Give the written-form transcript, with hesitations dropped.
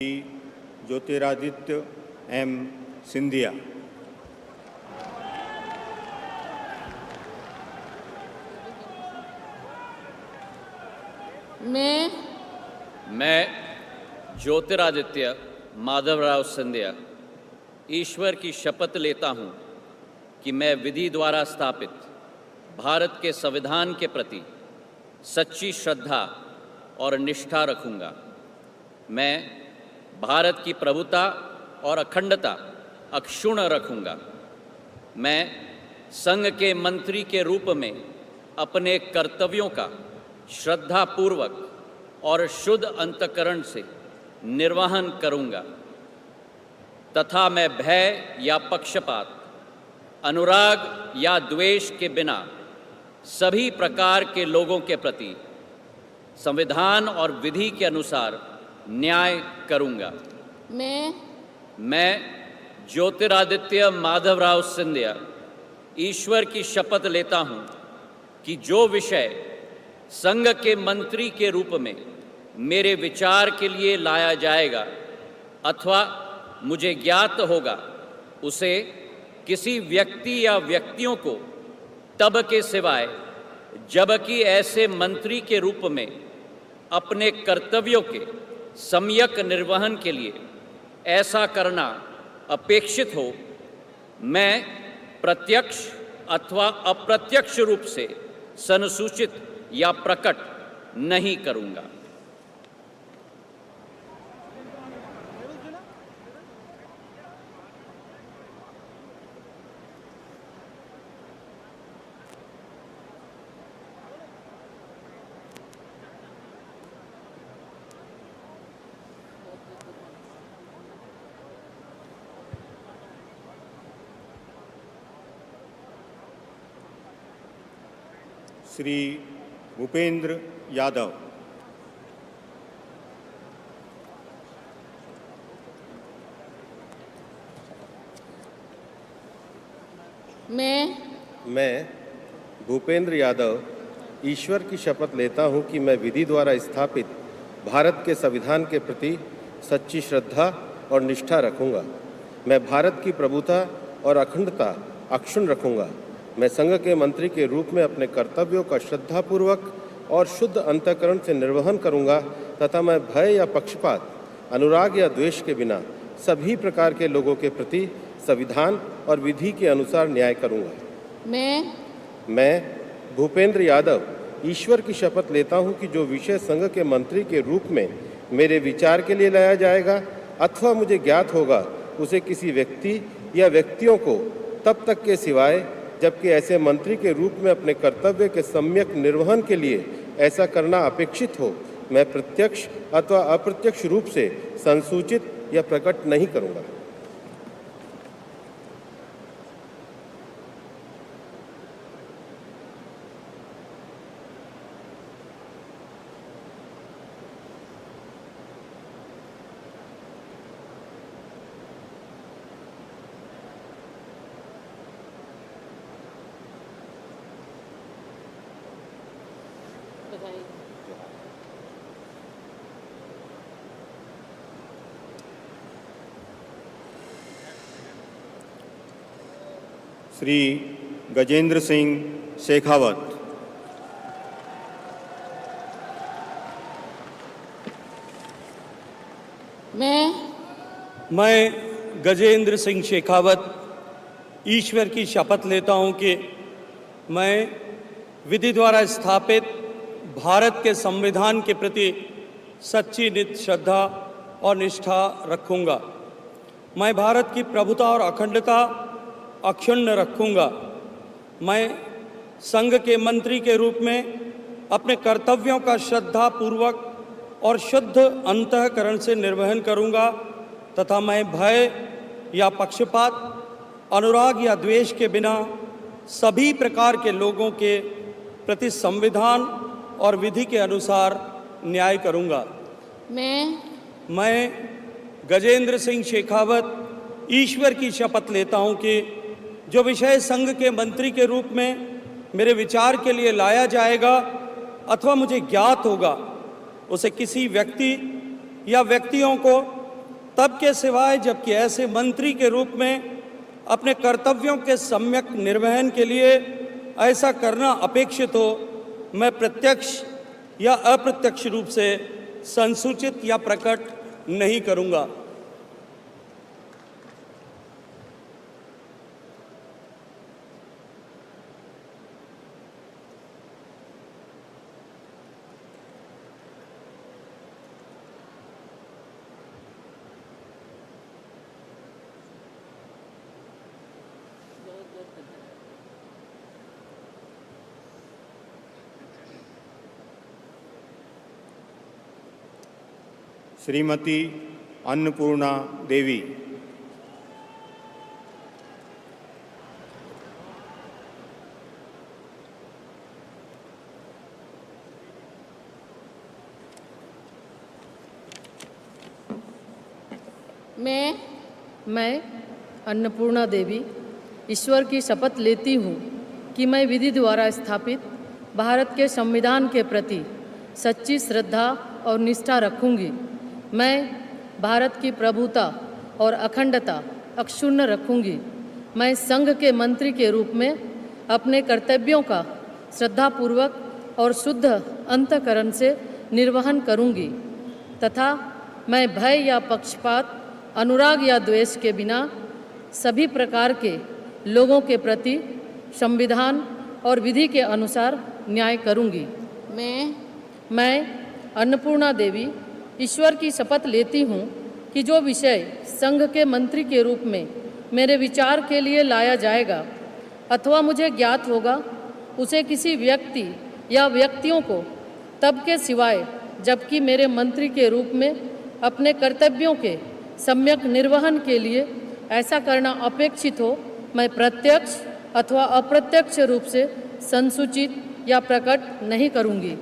Shri Jyotiraditya M Scindia. मैं ज्योतिरादित्य माधवराव सिंधिया ईश्वर की शपथ लेता हूँ कि मैं विधि द्वारा स्थापित भारत के संविधान के प्रति सच्ची श्रद्धा और निष्ठा रखूँगा। मैं भारत की प्रभुता और अखंडता अक्षुण्ण रखूँगा। मैं संघ के मंत्री के रूप में अपने कर्तव्यों का श्रद्धापूर्वक और शुद्ध अंतःकरण से निर्वहन करूँगा तथा मैं भय या पक्षपात, अनुराग या द्वेष के बिना सभी प्रकार के लोगों के प्रति संविधान और विधि के अनुसार न्याय करूँगा। मैं ज्योतिरादित्य माधवराव सिंधिया ईश्वर की शपथ लेता हूँ कि जो विषय संघ के मंत्री के रूप में मेरे विचार के लिए लाया जाएगा अथवा मुझे ज्ञात होगा, उसे किसी व्यक्ति या व्यक्तियों को तब के सिवाय जबकि ऐसे मंत्री के रूप में अपने कर्तव्यों के सम्यक निर्वहन के लिए ऐसा करना अपेक्षित हो, मैं प्रत्यक्ष अथवा अप्रत्यक्ष रूप से संसूचित या प्रकट नहीं करूँगा। श्री भूपेंद्र यादव। मैं भूपेंद्र यादव ईश्वर की शपथ लेता हूं कि मैं विधि द्वारा स्थापित भारत के संविधान के प्रति सच्ची श्रद्धा और निष्ठा रखूंगा। मैं भारत की प्रभुता और अखंडता अक्षुण्ण रखूंगा। मैं संघ के मंत्री के रूप में अपने कर्तव्यों का श्रद्धापूर्वक और शुद्ध अंतःकरण से निर्वहन करूंगा तथा मैं भय या पक्षपात, अनुराग या द्वेष के बिना सभी प्रकार के लोगों के प्रति संविधान और विधि के अनुसार न्याय करूंगा। मैं भूपेंद्र यादव ईश्वर की शपथ लेता हूं कि जो विषय संघ के मंत्री के रूप में मेरे विचार के लिए लाया जाएगा अथवा मुझे ज्ञात होगा, उसे किसी व्यक्ति या व्यक्तियों को तब तक के सिवाय जबकि ऐसे मंत्री के रूप में अपने कर्तव्य के सम्यक निर्वहन के लिए ऐसा करना अपेक्षित हो, मैं प्रत्यक्ष अथवा अप्रत्यक्ष रूप से संसूचित या प्रकट नहीं करूँगा। श्री गजेंद्र सिंह शेखावत। मैं गजेंद्र सिंह शेखावत ईश्वर की शपथ लेता हूं कि मैं विधि द्वारा स्थापित भारत के संविधान के प्रति सच्ची नित श्रद्धा और निष्ठा रखूंगा। मैं भारत की प्रभुता और अखंडता अक्षुण्ण रखूंगा। मैं संघ के मंत्री के रूप में अपने कर्तव्यों का श्रद्धापूर्वक और शुद्ध अंतःकरण से निर्वहन करूंगा तथा मैं भय या पक्षपात, अनुराग या द्वेष के बिना सभी प्रकार के लोगों के प्रति संविधान और विधि के अनुसार न्याय करूंगा। मैं गजेंद्र सिंह शेखावत ईश्वर की शपथ लेता हूं कि जो विषय संघ के मंत्री के रूप में मेरे विचार के लिए लाया जाएगा अथवा मुझे ज्ञात होगा, उसे किसी व्यक्ति या व्यक्तियों को तब के सिवाय जबकि ऐसे मंत्री के रूप में अपने कर्तव्यों के सम्यक निर्वहन के लिए ऐसा करना अपेक्षित हो, मैं प्रत्यक्ष या अप्रत्यक्ष रूप से संसूचित या प्रकट नहीं करूँगा। श्रीमती अन्नपूर्णा देवी। मैं अन्नपूर्णा देवी ईश्वर की शपथ लेती हूँ कि मैं विधि द्वारा स्थापित भारत के संविधान के प्रति सच्ची श्रद्धा और निष्ठा रखूँगी। मैं भारत की प्रभुता और अखंडता अक्षुण्ण रखूँगी। मैं संघ के मंत्री के रूप में अपने कर्तव्यों का श्रद्धापूर्वक और शुद्ध अंतःकरण से निर्वहन करूँगी तथा मैं भय या पक्षपात, अनुराग या द्वेष के बिना सभी प्रकार के लोगों के प्रति संविधान और विधि के अनुसार न्याय करूँगी। मैं अन्नपूर्णा देवी ईश्वर की शपथ लेती हूँ कि जो विषय संघ के मंत्री के रूप में मेरे विचार के लिए लाया जाएगा अथवा मुझे ज्ञात होगा, उसे किसी व्यक्ति या व्यक्तियों को तब के सिवाय जबकि मेरे मंत्री के रूप में अपने कर्तव्यों के सम्यक निर्वहन के लिए ऐसा करना अपेक्षित हो, मैं प्रत्यक्ष अथवा अप्रत्यक्ष रूप से संसूचित या प्रकट नहीं करूँगी।